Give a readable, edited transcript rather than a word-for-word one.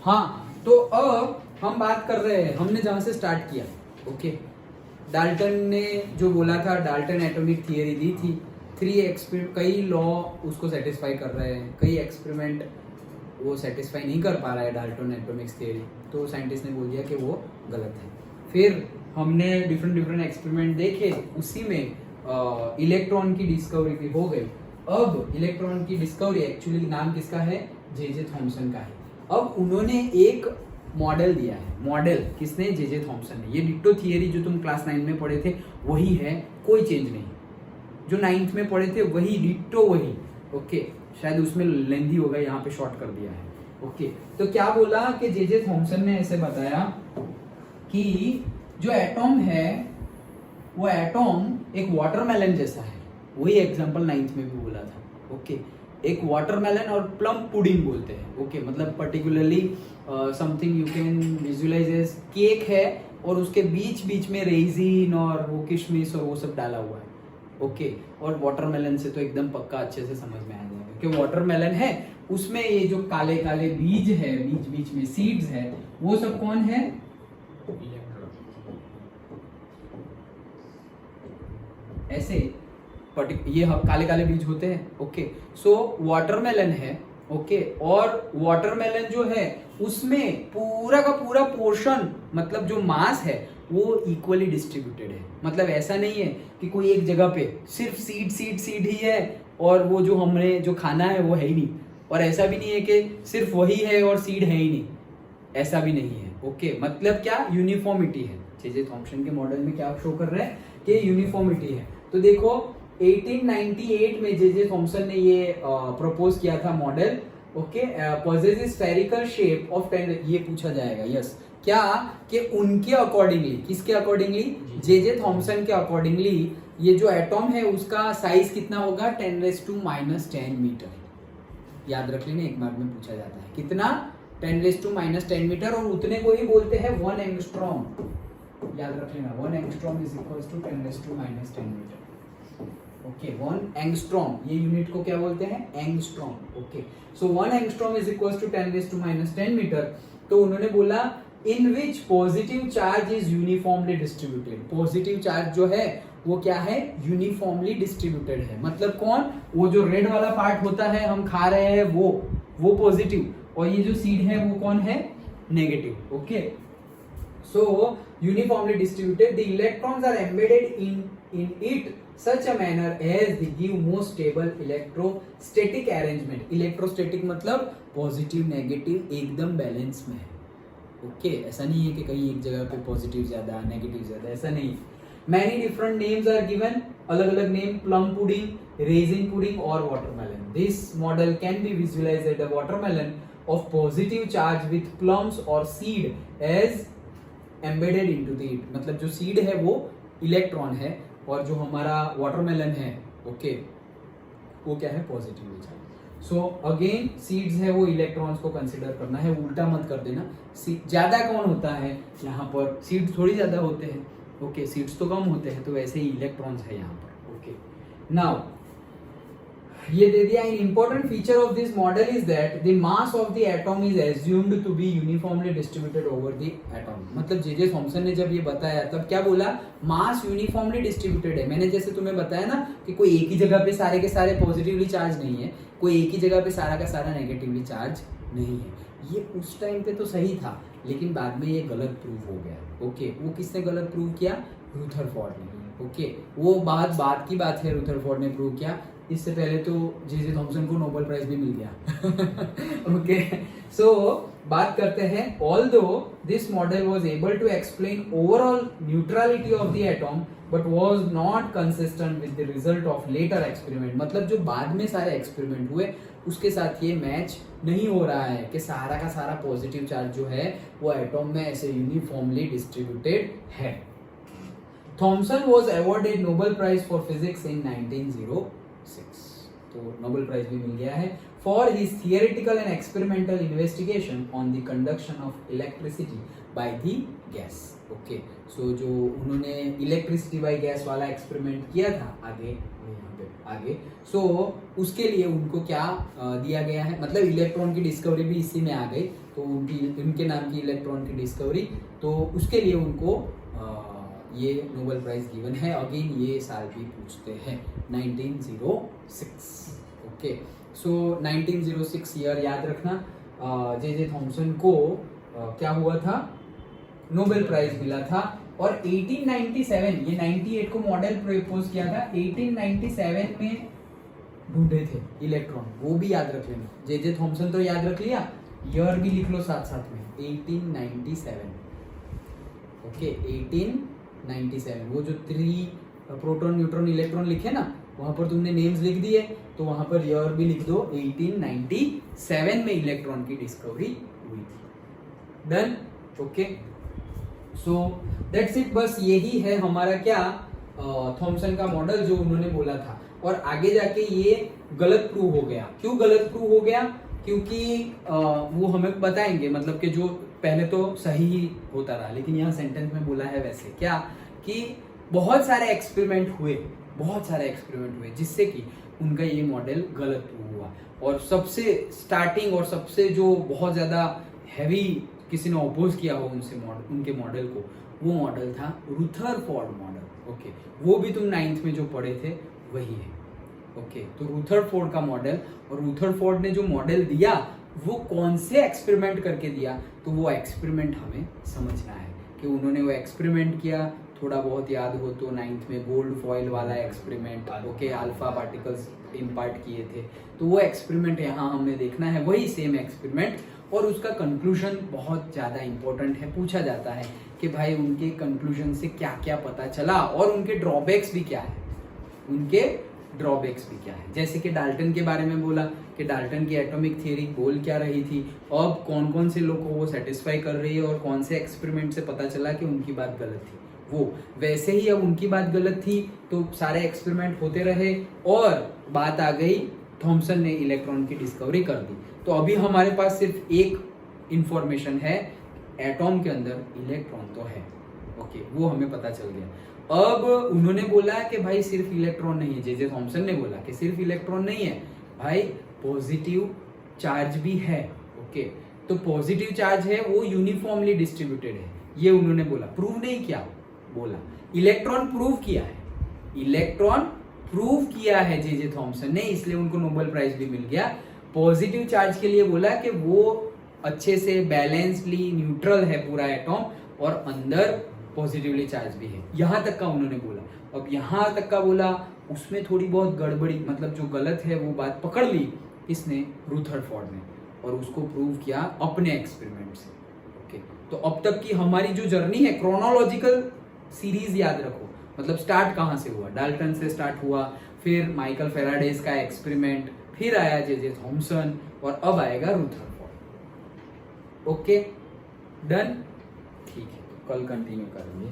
हाँ, तो अब हम बात कर रहे हैं, हमने जहां से स्टार्ट किया, ओके। डाल्टन ने जो बोला था, डाल्टन एटॉमिक थियरी दी थी, कई लॉ उसको सेटिस्फाई कर रहे हैं, कई एक्सपेरिमेंट वो सेटिस्फाई नहीं कर पा रहा है डाल्टन एटॉमिक थियरी, तो साइंटिस्ट ने बोल दिया कि वो गलत है। फिर हमने डिफरेंट एक्सपेरिमेंट देखे, उसी में इलेक्ट्रॉन की डिस्कवरी भी हो गई। अब इलेक्ट्रॉन की डिस्कवरी एक्चुअली नाम किसका है? जे थॉमसन का है। अब उन्होंने एक मॉडल दिया है। मॉडल किसने? जे थॉमसन ने। ये डिट्टो थियरी जो तुम क्लास 9 में पढ़े थे वही है, कोई चेंज नहीं। जो 9th में पढ़े थे वही, डिट्टो वही, ओके। शायद उसमें लेंदी होगा, यहाँ पे शॉर्ट कर दिया है, ओके। तो क्या बोला कि जे थॉमसन ने ऐसे बताया कि जो एटॉम है वो एटॉम एक वाटरमेलन जैसा है। वही एग्जांपल 9th में भी बोला था, ओके। एक वाटरमेलन और प्लम पुडिंग बोलते हैं, ओके। मतलब particularly something you can visualise as cake है और उसके बीच में रेजिन और वो किशमिश और वो सब डाला हुआ है, ओके। और वाटरमेलन से तो एकदम पक्का अच्छे से समझ में आ जाएगा कि वाटरमेलन है, उसमें ये जो काले काले बीज है, बीच में सीड्स है, वो सब कौन है? ऐसे ये काले काले बीज होते हैं, ओके। सो वाटरमेलन है, ओके। और वाटरमेलन जो है उसमें पूरा का पूरा पोर्शन, मतलब जो मास है वो इक्वली डिस्ट्रीब्यूटेड है। मतलब ऐसा नहीं है कि कोई एक जगह पे सिर्फ सीड ही है और वो जो हमने जो खाना है वो है ही नहीं, और ऐसा भी नहीं है कि सिर्फ वही है और सीड है ही नहीं, ऐसा भी नहीं है, ओके। मतलब क्या? यूनिफॉर्मिटी है। जे थॉमसन के मॉडल में क्या शो कर रहे हैं कि यूनिफॉर्मिटी है। तो देखो 1898 में जे थॉमसन ने ये प्रपोज किया था model, okay. Possesses spherical shape of 10, ये पूछा जाएगा, यस। क्या कि उनके अकॉर्डिंगली, किसके अकॉर्डिंगली? जे थॉमसन के अकॉर्डिंगली ये जो एटॉम है उसका साइज कितना होगा? 10⁻⁻10 मीटर। याद रख लेना, एक मार्क में पूछा जाता है। कितना? 10⁻⁻10 मीटर, और उतने को ही बोलते हैं 1 एंगस्ट्रॉम। याद रख लेना, 1 angstrom is equal to 10⁻⁻10 metre, okay. 1 angstrom, ये यूनिट को क्या बोलते हैं? Angstrom, okay. So 1 angstrom is equal to 10⁻⁻10 metre. तो उन्होंने बोला in which positive charge is uniformly distributed. Positive charge जो है वो क्या है? यूनिफॉर्मली डिस्ट्रीब्यूटेड है। मतलब कौन? वो जो रेड वाला पार्ट होता है हम खा रहे हैं वो पॉजिटिव, और ये जो सीड है वो कौन है? Negative, okay. So uniformly distributed, the electrons are embedded in it such a manner as they give most stable electrostatic arrangement. Electrostatic मतलब पॉजिटिव नेगेटिव एकदम बैलेंस में है, ओके। ऐसा नहीं है कि कहीं एक जगह पे पॉजिटिव ज्यादा नेगेटिव ज्यादा, ऐसा नहीं। Many different names are given, अलग अलग name, plum pudding, resin pudding और watermelon. This model can be visualized as a watermelon of positive charge with plums or seed as embedded into the it. मतलब जो seed है वो electron है और जो हमारा वाटरमेलन है, ओके, वो क्या है? Positive charge. So again seeds है वो इलेक्ट्रॉन्स को कंसीडर करना है, उल्टा मत कर देना। ज्यादा कौन होता है यहाँ पर? सीड्स थोड़ी ज्यादा होते हैं, ओके। सीड्स तो कम होते हैं, तो वैसे ही इलेक्ट्रॉन्स है यहाँ पर, ओके। नाउ ये दे दिया, an important feature of this model is that the mass of the atom is assumed to be uniformly distributed over the atom। मतलब जे थॉमसन ने जब ये बताया तब क्या बोला? मास यूनिफॉर्मली डिस्ट्रीब्यूटेड है। मैंने जैसे तुम्हें बताया ना कि कोई एक ही जगह पे सारे के सारे पॉजिटिवली चार्ज नहीं है, कोई एक ही जगह पे सारा का सारा नेगेटिवली चार्ज नहीं है। ये उस टाइम पे तो सही था, लेकिन बाद में ये गलत प्रूव हो गया, ओके। वो किसने गलत प्रूव किया? रुथरफोर्ड ने, ओके। वो बात की बात है, रुथरफोर्ड ने प्रूव किया। इससे पहले तो जे थॉमसन को नोबेल प्राइज भी मिल गया, ओके। सो बात करते हैं, although this model was able to explain overall neutrality of the atom but was not consistent with the result of later experiment. मतलब जो बाद में सारे एक्सपेरिमेंट हुए उसके साथ ये मैच नहीं हो रहा है कि सारा का सारा पॉजिटिव चार्ज जो है वो एटॉम में ऐसे यूनिफॉर्मली डिस्ट्रीब्यूटेड है। Thomson was awarded Nobel prize for physics in 1906। तो नोबेल प्राइज भी मिल गया है for his theoretical and experimental investigation on the conduction of electricity by the gas. Okay, so जो उन्होंने electricity by gas वाला experiment किया था आगे so उसके लिए उनको क्या दिया गया है, मतलब इलेक्ट्रॉन की डिस्कवरी भी इसी में आ गई, तो उनके नाम की इलेक्ट्रॉन की डिस्कवरी, तो उसके लिए उनको ये नोबेल प्राइज गिवन है। अगेन ये साल भी पूछते हैं 1906। ओके, सो 1906 ईयर याद रखना। जे थॉमसन को क्या हुआ था, नोबेल प्राइज मिला था। और 1897 ये 98 को मॉडल प्रपोज किया था, 1897 में ढूंढे थे इलेक्ट्रॉन, वो भी याद रख लेना। जे थॉमसन तो याद रख लिया, ईयर भी लिख लो साथ साथ में 1897। ओके 1897, वो जो 3 प्रोटॉन न्यूट्रॉन इलेक्ट्रॉन लिखे ना, वहां पर तुमने नेम्स लिख दिए, तो वहां पर ईयर भी लिख दो 1897 में इलेक्ट्रॉन की डिस्कवरी हुई थी। Done. Okay, so that's it, बस यही है हमारा क्या थॉमसन का मॉडल जो उन्होंने बोला था। और आगे जाके ये गलत प्रूव हो गया। क्यों गलत प्रूव हो गया? क्योंकि वो हमें बताएंगे, मतलब कि जो पहले तो सही ही होता रहा, लेकिन यहाँ सेंटेंस में बोला है वैसे क्या कि बहुत सारे एक्सपेरिमेंट हुए जिससे कि उनका ये मॉडल गलत प्रूव हुआ। और सबसे स्टार्टिंग और सबसे जो बहुत ज्यादा हैवी किसी ने अपोज किया हो उनके मॉडल को, वो मॉडल था रुथरफोर्ड मॉडल। ओके, वो भी तुम 9th में जो पढ़े थे वही है। ओके, तो रुथरफोर्ड का मॉडल, और रुथरफोर्ड ने जो मॉडल दिया वो कौन से एक्सपेरिमेंट करके दिया, तो वो एक्सपेरिमेंट हमें समझना है कि उन्होंने वो एक्सपेरिमेंट किया। थोड़ा बहुत याद हो तो 9th में गोल्ड फॉइल वाला experiment, okay, alpha particles impart किए थे, तो वो एक्सपेरिमेंट यहाँ हमें देखना है, वही सेम एक्सपेरिमेंट। और उसका कंक्लूजन बहुत ज़्यादा इंपॉर्टेंट है, पूछा जाता है कि भाई उनके कंक्लूजन से क्या क्या पता चला और उनके ड्रॉबैक्स भी क्या है, जैसे कि डाल्टन के बारे में बोला कि डाल्टन की एटॉमिक थ्योरी बोल क्या रही थी, अब कौन कौन से लोग को वो सेटिस्फाई कर रही है और कौन से एक्सपेरिमेंट से पता चला कि उनकी बात गलत थी। वो वैसे ही अब उनकी बात गलत थी तो सारे एक्सपेरिमेंट होते रहे और बात आ गई, थॉमसन ने इलेक्ट्रॉन की डिस्कवरी कर दी। तो अभी हमारे पास सिर्फ एक इंफॉर्मेशन है, एटॉम के अंदर इलेक्ट्रॉन तो है। ओके, वो हमें पता चल गया। अब उन्होंने बोला कि भाई सिर्फ इलेक्ट्रॉन नहीं है, जे थॉमसन ने बोला कि सिर्फ इलेक्ट्रॉन नहीं है भाई, पॉजिटिव चार्ज भी है। ओके, तो पॉजिटिव चार्ज है वो यूनिफॉर्मली डिस्ट्रीब्यूटेड है, ये उन्होंने बोला। प्रूव नहीं किया, बोला। इलेक्ट्रॉन प्रूव किया है जे थॉमसन ने, इसलिए उनको नोबेल प्राइज भी मिल गया। पॉजिटिव चार्ज के लिए बोला कि वो अच्छे से बैलेंसली न्यूट्रल है पूरा एटॉम और अंदर पॉजिटिवली चार्ज भी है, यहां तक का उन्होंने बोला। अब यहां तक का बोला, उसमें थोड़ी बहुत गड़बड़ी, मतलब जो गलत है वो बात पकड़ ली इसने, रुथरफोर्ड ने, और उसको प्रूव किया अपने एक्सपेरिमेंट से। ओके, तो अब तक की हमारी जो जर्नी है, क्रोनोलॉजिकल सीरीज याद रखो, मतलब स्टार्ट कहां से हुआ, डाल्टन से स्टार्ट हुआ, फिर माइकल फेराडेज का एक्सपेरिमेंट, फिर आया जे थॉमसन, और अब आएगा रुथरफोर्ड। Okay, done. ठीक है, कल कंटिन्यू करेंगे।